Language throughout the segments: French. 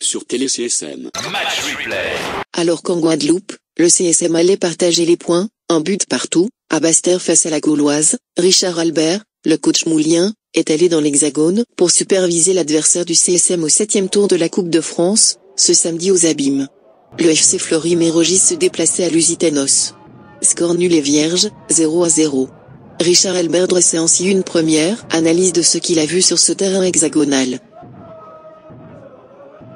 sur Télé-CSM. Match replay. Alors qu'en Guadeloupe, le CSM allait partager les points, un but partout, à Basse-Terre face à la Gauloise, Richard Albert, le coach moulien, est allé dans l'Hexagone pour superviser l'adversaire du CSM au 7e tour de la Coupe de France, ce samedi aux Abîmes. Le FC Fleury-Mérogis se déplaçait à Lusitanos. Score nul et vierge, 0-0. Richard Albert dressait ainsi une première analyse de ce qu'il a vu sur ce terrain hexagonal.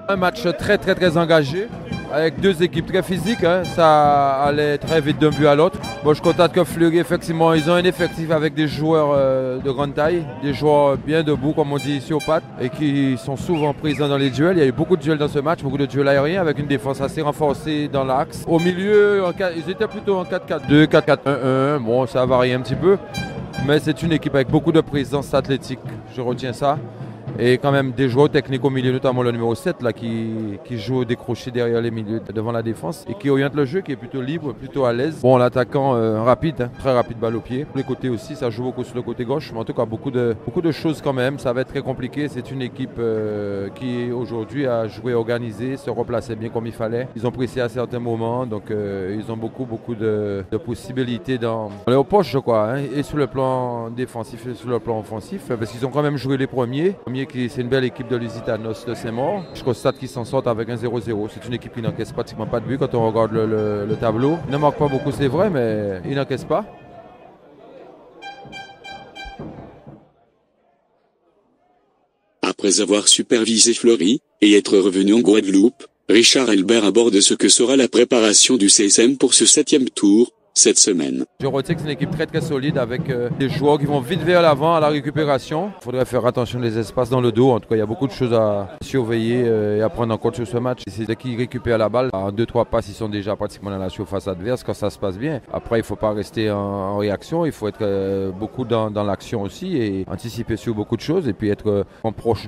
Un match très engagé, avec deux équipes très physiques, ça allait très vite d'un but à l'autre. Bon, je constate que Fleury, effectivement, ils ont un effectif avec des joueurs de grande taille, des joueurs bien debout, comme on dit ici au PAT, et qui sont souvent présents dans les duels. Il y a eu beaucoup de duels dans ce match, beaucoup de duels aériens, avec une défense assez renforcée dans l'axe. Au milieu, ils étaient plutôt en 4-4-2, 4-4-1-1, bon, ça a varié un petit peu, mais c'est une équipe avec beaucoup de présence athlétique, je retiens ça. Et quand même des joueurs techniques au milieu, notamment le numéro 7 là, qui joue décroché derrière les milieux devant la défense et qui oriente le jeu, qui est plutôt libre, plutôt à l'aise. Bon, l'attaquant rapide, très rapide, balle au pied. Les côtés aussi, ça joue beaucoup sur le côté gauche, mais en tout cas beaucoup de choses quand même. Ça va être très compliqué. C'est une équipe qui aujourd'hui a joué organisé, se replaçait bien comme il fallait. Ils ont pressé à certains moments, donc ils ont beaucoup de possibilités dans leurs poches, je crois, et sur le plan défensif et sur le plan offensif, parce qu'ils ont quand même joué les premiers. C'est une belle équipe de Lusitanos de Saint-Maur. Je constate qu'ils s'en sortent avec un 0-0. C'est une équipe qui n'encaisse pratiquement pas de but quand on regarde le tableau. Il ne marque pas beaucoup, c'est vrai, mais ils n'encaissent pas. Après avoir supervisé Fleury, et être revenu en Guadeloupe, Richard Albert aborde ce que sera la préparation du CSM pour ce 7e tour, cette semaine. Je retiens que c'est une équipe très solide avec des joueurs qui vont vite vers l'avant à la récupération. Il faudrait faire attention des espaces dans le dos. En tout cas, il y a beaucoup de choses à surveiller et à prendre en compte sur ce match. C'est dès qu'ils récupèrent la balle, en 2-3 passes, ils sont déjà pratiquement dans la surface adverse quand ça se passe bien. Après, il ne faut pas rester en réaction. Il faut être beaucoup dans l'action aussi et anticiper sur beaucoup de choses et puis être proche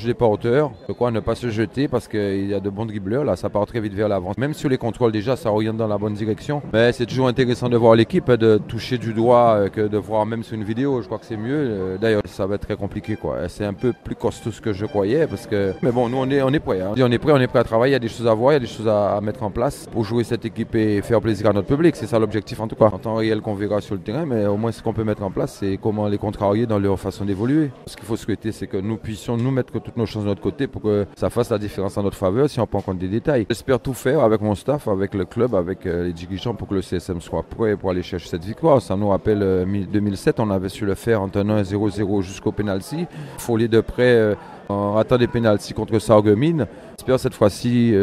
des porteurs. De quoi ne pas se jeter parce qu'il y a de bons dribbleurs. Là, ça part très vite vers l'avant. Même sur les contrôles, déjà, ça oriente dans la bonne direction. Mais c'est toujours intéressant de voir l'équipe, de toucher du doigt que de voir même sur une vidéo. Je crois que c'est mieux. D'ailleurs, ça va être très compliqué, quoi. C'est un peu plus costaud que je croyais parce que. Mais bon, nous on est prêts. On est prêts à travailler. Il y a des choses à voir, il y a des choses à mettre en place pour jouer cette équipe et faire plaisir à notre public. C'est ça l'objectif en tout cas. En temps réel qu'on verra sur le terrain, mais au moins ce qu'on peut mettre en place, c'est comment les contrarier dans leur façon d'évoluer. Ce qu'il faut souhaiter, c'est que nous puissions nous mettre toutes nos chances de notre côté pour que ça fasse la différence en notre faveur si on prend en compte des détails. J'espère tout faire avec mon staff, avec le club, avec les dirigeants pour que le CSM soit prêt pour aller chercher cette victoire. Ça nous rappelle 2007, on avait su le faire en tenant un 0-0 jusqu'au pénalty. Follier de près en ratant des pénaltys contre Sarreguemines. J'espère cette fois-ci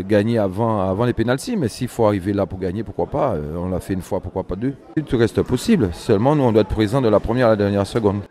gagner avant les pénaltys, mais s'il faut arriver là pour gagner, pourquoi pas. On l'a fait une fois, pourquoi pas deux. Tout reste possible. Seulement, nous, on doit être présent de la première à la dernière seconde.